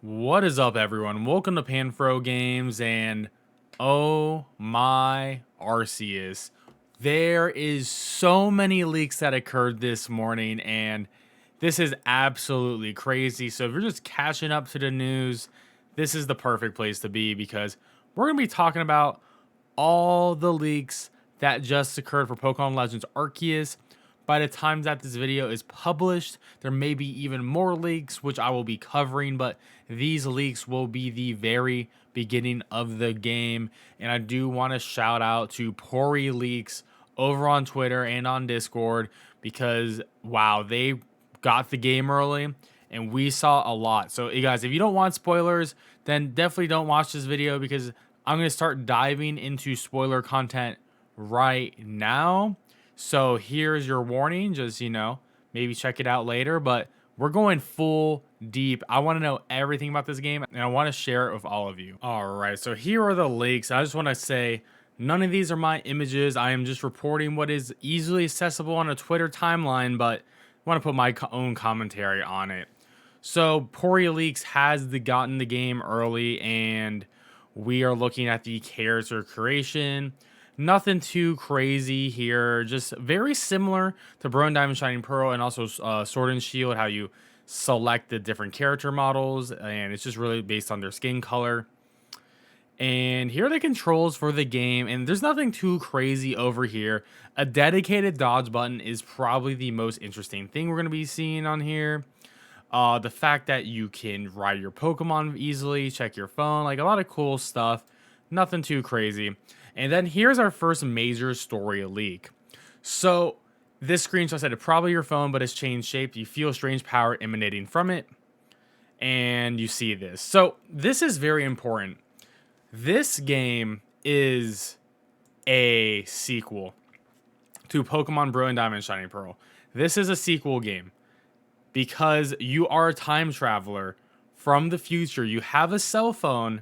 What is up, everyone? Welcome to Panfro Games, and oh my Arceus. There is so many leaks that occurred this morning, and this is absolutely crazy. So if you're just catching up to the news, this is the perfect place to be because we're going to be talking about all the leaks that just occurred for Pokemon Legends Arceus. By the time that this video is published, there may be even more leaks, which I will be covering, but these leaks will be the very beginning of the game. And I do want to shout out to Pori Leaks over on Twitter and on Discord because, wow, they got the game early and we saw a lot. So, you guys, if you don't want spoilers, then definitely don't watch this video because I'm going to start diving into spoiler content right now. So here's your warning, just, maybe check it out later, but we're going full deep. I want to know everything about this game and I want to share it with all of you. All right, so here are the leaks. I just want to say none of these are my images. I am just reporting what is easily accessible on a Twitter timeline, but I want to put my own commentary on it. So Pori Leaks has gotten the game early and we are looking at the character creation. Nothing too crazy here, just very similar to Brilliant Diamond Shining Pearl and also Sword and Shield, how you select the different character models, and it's just really based on their skin color. And here are the controls for the game, and there's nothing too crazy over here. A dedicated dodge button is probably the most interesting thing we're going to be seeing on here. The fact that you can ride your Pokemon easily, check your phone, like a lot of cool stuff. Nothing too crazy. And then here's our first major story leak. So this screenshot said it's probably your phone, but it's changed shape. You feel strange power emanating from it. And you see this. So this is very important. This game is a sequel to Pokemon Brilliant Diamond and Shining Pearl. This is a sequel game because you are a time traveler from the future. You have a cell phone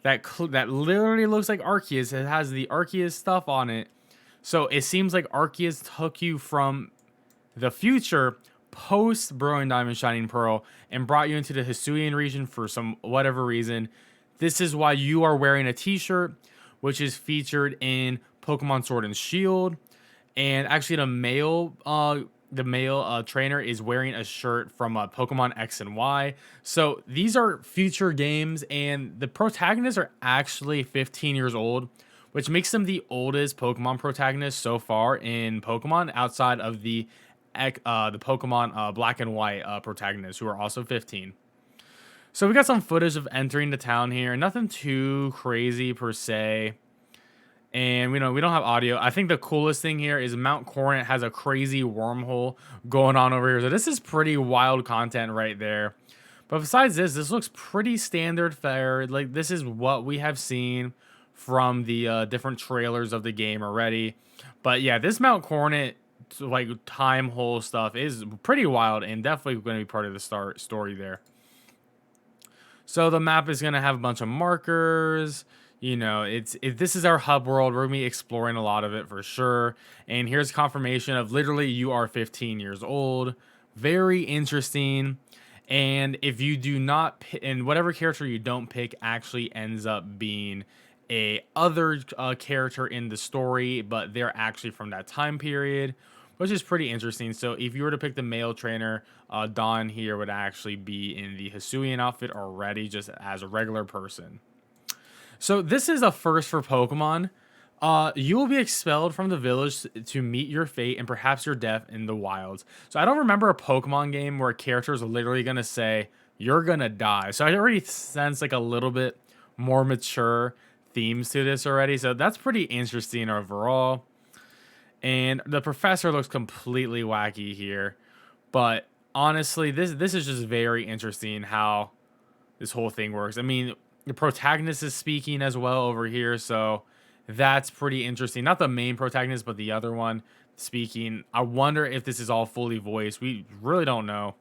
that literally looks like Arceus. It has the Arceus stuff on it. So it seems like Arceus took you from the future post Brilliant Diamond Shining Pearl and brought you into the Hisuian region for some whatever reason. This is why you are wearing a t-shirt which is featured in Pokemon Sword and Shield. And actually the male trainer is wearing a shirt from Pokemon X and Y. So these are future games, and the protagonists are actually 15 years old, which makes them the oldest Pokemon protagonists so far in Pokemon outside of the Pokemon Black and White protagonists, who are also 15. So we got some footage of entering the town here. Nothing too crazy per se. And we don't have audio. I think the coolest thing here is Mount Coronet has a crazy wormhole going on over here. So this is pretty wild content right there. But besides this looks pretty standard fare. Like, this is what we have seen from the different trailers of the game already. But yeah, this Mount Coronet like time hole stuff is pretty wild and definitely going to be part of the story there. So the map is going to have a bunch of markers. This is our hub world. We're going to be exploring a lot of it for sure. And here's confirmation of literally you are 15 years old. Very interesting. And if you do not pick, and whatever character you don't pick actually ends up being a other character in the story, but they're actually from that time period, which is pretty interesting. So if you were to pick the male trainer, Dawn here would actually be in the Hisuian outfit already, just as a regular person. So this is a first for Pokemon. You will be expelled from the village to meet your fate and perhaps your death in the wilds. So I don't remember a Pokemon game where a character is literally going to say, you're going to die. So I already sense like a little bit more mature themes to this already. So that's pretty interesting overall. And the professor looks completely wacky here. But honestly, this is just very interesting how this whole thing works. I mean, the protagonist is speaking as well over here, so that's pretty interesting. Not the main protagonist, but the other one speaking. I wonder if this is all fully voiced. We really don't know,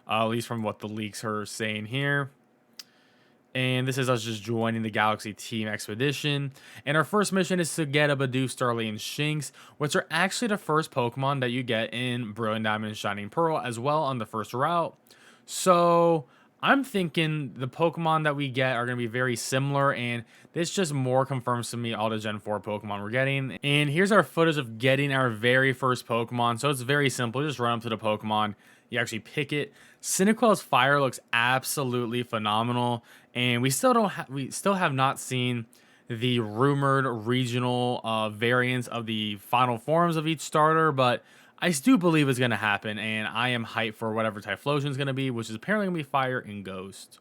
at least from what the leaks are saying here. And this is us just joining the Galaxy Team Expedition. And our first mission is to get a Bidoof, Starly, and Shinx, which are actually the first Pokemon that you get in Brilliant Diamond and Shining Pearl as well on the first route. So I'm thinking the Pokemon that we get are going to be very similar, and this just more confirms to me all the Gen 4 Pokemon we're getting. And here's our footage of getting our very first Pokemon. So it's very simple. You just run up to the Pokemon, you actually pick it. Cyndaquil's fire looks absolutely phenomenal, and we still have not seen the rumored regional variants of the final forms of each starter, but I do believe it's going to happen, and I am hyped for whatever Typhlosion is going to be, which is apparently going to be Fire and Ghost.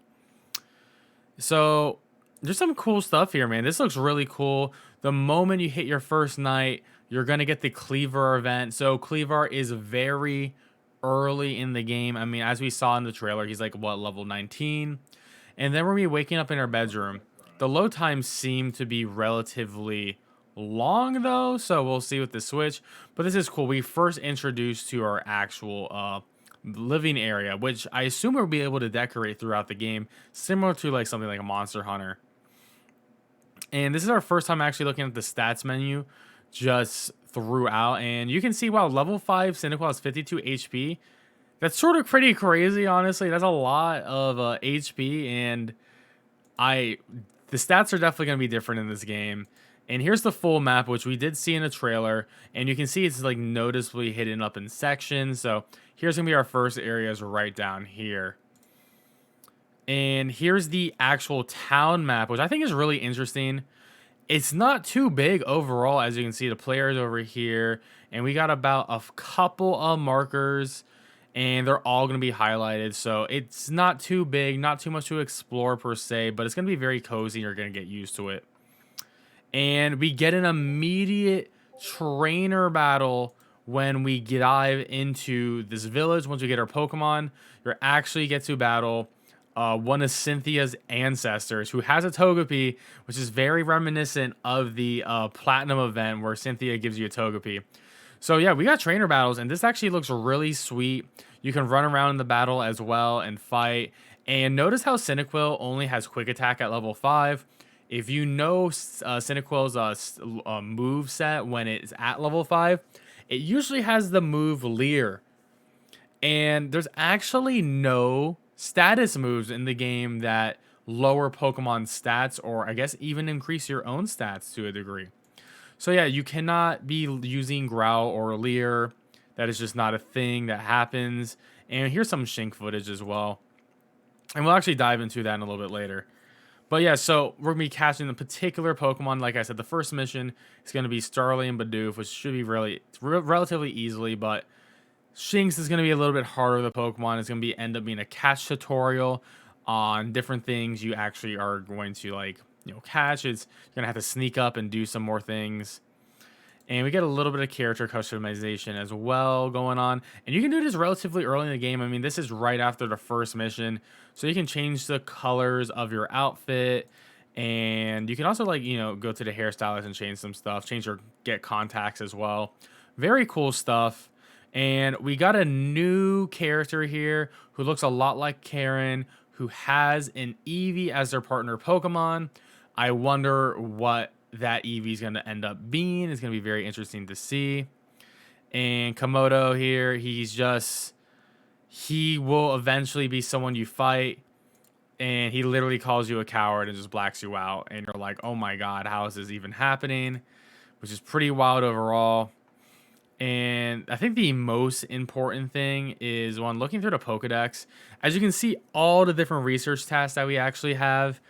So there's some cool stuff here, man. This looks really cool. The moment you hit your first night, you're going to get the Cleaver event. So Cleaver is very early in the game. I mean, as we saw in the trailer, he's like, what, level 19? And then we're going to be waking up in our bedroom. The load times seem to be relatively long though, so we'll see with the Switch. But this is cool. We first introduced to our actual living area, which I assume we'll be able to decorate throughout the game, similar to like something like a Monster Hunter. And this is our first time actually looking at the stats menu just throughout, and you can see, wow, level 5 Cyndaquil has 52 HP. That's sort of pretty crazy, honestly. That's a lot of HP, and the stats are definitely going to be different in this game. And here's the full map, which we did see in the trailer, and you can see it's like noticeably hidden up in sections. So here's going to be our first areas right down here. And here's the actual town map, which I think is really interesting. It's not too big overall, as you can see the players over here, and we got about a couple of markers, and they're all going to be highlighted. So it's not too big, not too much to explore per se, but it's going to be very cozy. You're going to get used to it. And we get an immediate trainer battle when we dive into this village. Once we get our Pokemon, you actually get to battle one of Cynthia's ancestors, who has a Togepi, which is very reminiscent of the Platinum event where Cynthia gives you a Togepi. So yeah, we got trainer battles, and this actually looks really sweet. You can run around in the battle as well and fight. And notice how Cyndaquil only has Quick Attack at level 5. If you know Cyndaquil's move set when it's at level 5, it usually has the move Leer. And there's actually no status moves in the game that lower Pokemon stats, or I guess even increase your own stats to a degree. So yeah, you cannot be using Growl or Leer. That is just not a thing that happens. And here's some Shink footage as well. And we'll actually dive into that in a little bit later. But yeah, so we're going to be catching the particular Pokemon. Like I said, the first mission is going to be Starly and Bidoof, which should be relatively easily, but Shinx is going to be a little bit harder. The Pokemon is going to end up being a catch tutorial on different things you actually are going to catch. You're going to have to sneak up and do some more things. And we get a little bit of character customization as well going on. And you can do this relatively early in the game. I mean, this is right after the first mission. So you can change the colors of your outfit. And you can also go to the hairstylist and change some stuff. Get contacts as well. Very cool stuff. And we got a new character here who looks a lot like Karen, who has an Eevee as their partner Pokemon. I wonder what that Eevee is going to end up being. It's going to be very interesting to see. And Komodo here, he will eventually be someone you fight, and he literally calls you a coward and just blacks you out, and you're like, oh my god, how is this even happening? Which is pretty wild overall. And I think the most important thing is when looking through the Pokedex, as you can see all the different research tasks that we actually have,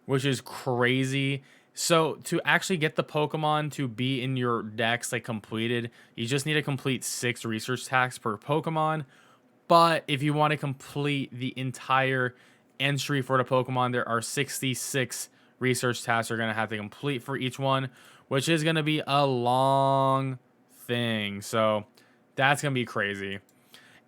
which is crazy. So to actually get the Pokemon to be in your dex completed, you just need to complete 6 research tasks per Pokemon. But if you want to complete the entire entry for the Pokemon, there are 66 research tasks you're going to have to complete for each one, which is going to be a long thing. So that's going to be crazy.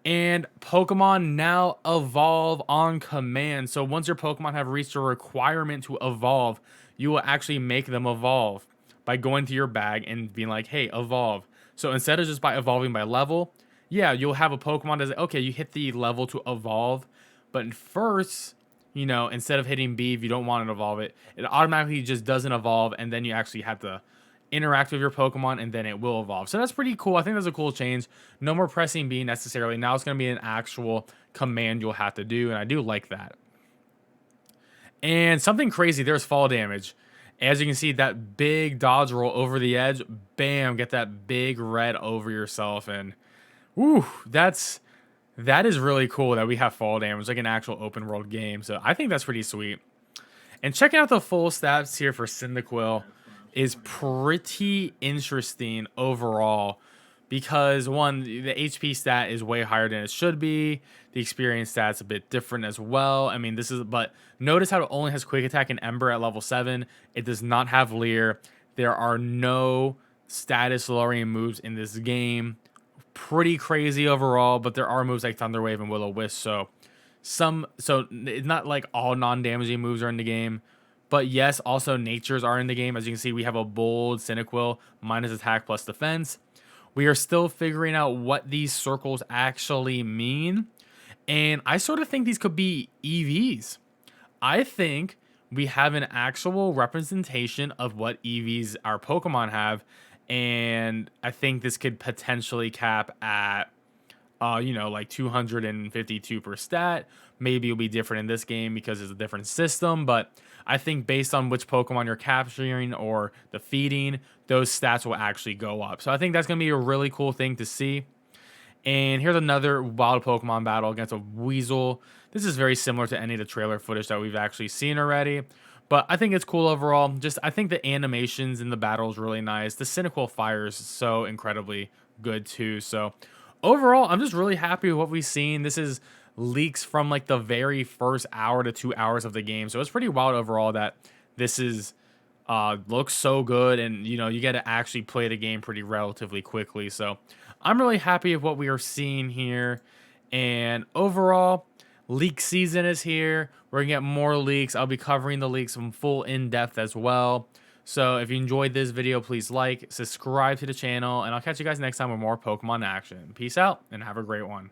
And Pokemon now evolve on command. So once your Pokemon have reached a requirement to evolve, you will actually make them evolve by going to your bag and being like, hey, evolve. So instead of just by evolving by level, yeah, you'll have a Pokemon that's like, okay, you hit the level to evolve. But first, instead of hitting B, if you don't want to evolve it, it automatically just doesn't evolve. And then you actually have to interact with your Pokemon, and then it will evolve. So that's pretty cool. I think that's a cool change. No more pressing B necessarily. Now it's going to be an actual command you'll have to do, and I do like that. And something crazy, there's fall damage. As you can see, that big dodge roll over the edge, bam, get that big red over yourself. And whew, that is really cool that we have fall damage, like an actual open world game. So I think that's pretty sweet. And checking out the full stats here for Cyndaquil is pretty interesting overall because one, the HP stat is way higher than it should be. The experience stat's a bit different as well. I mean, but notice how it only has Quick Attack and Ember at level 7. It does not have Leer. There are no status lowering moves in this game. Pretty crazy overall, but there are moves like Thunder Wave and Will-O-Wisp, so it's not like all non-damaging moves are in the game. But yes, also natures are in the game. As you can see, we have a bold Cyndaquil, minus attack plus defense. We are still figuring out what these circles actually mean. And I sort of think these could be EVs. I think we have an actual representation of what EVs our Pokemon have. And I think this could potentially cap at, like 252 per stat. Maybe it'll be different in this game because it's a different system. But I think based on which Pokemon you're capturing or the feeding, those stats will actually go up. So I think that's going to be a really cool thing to see. And here's another wild Pokemon battle against a Weasel. This is very similar to any of the trailer footage that we've actually seen already. But I think it's cool overall. I think the animations in the battle is really nice. The Cyndaquil fire is so incredibly good too. So overall, I'm just really happy with what we've seen. This is leaks from like the very first hour to 2 hours of the game. So it's pretty wild overall that this is looks so good, and you get to actually play the game pretty relatively quickly. So I'm really happy with what we are seeing here. And overall, leak season is here. We're gonna get more leaks. I'll be covering the leaks in full in-depth as well. So if you enjoyed this video, please like, subscribe to the channel, and I'll catch you guys next time with more Pokemon action. Peace out, and have a great one.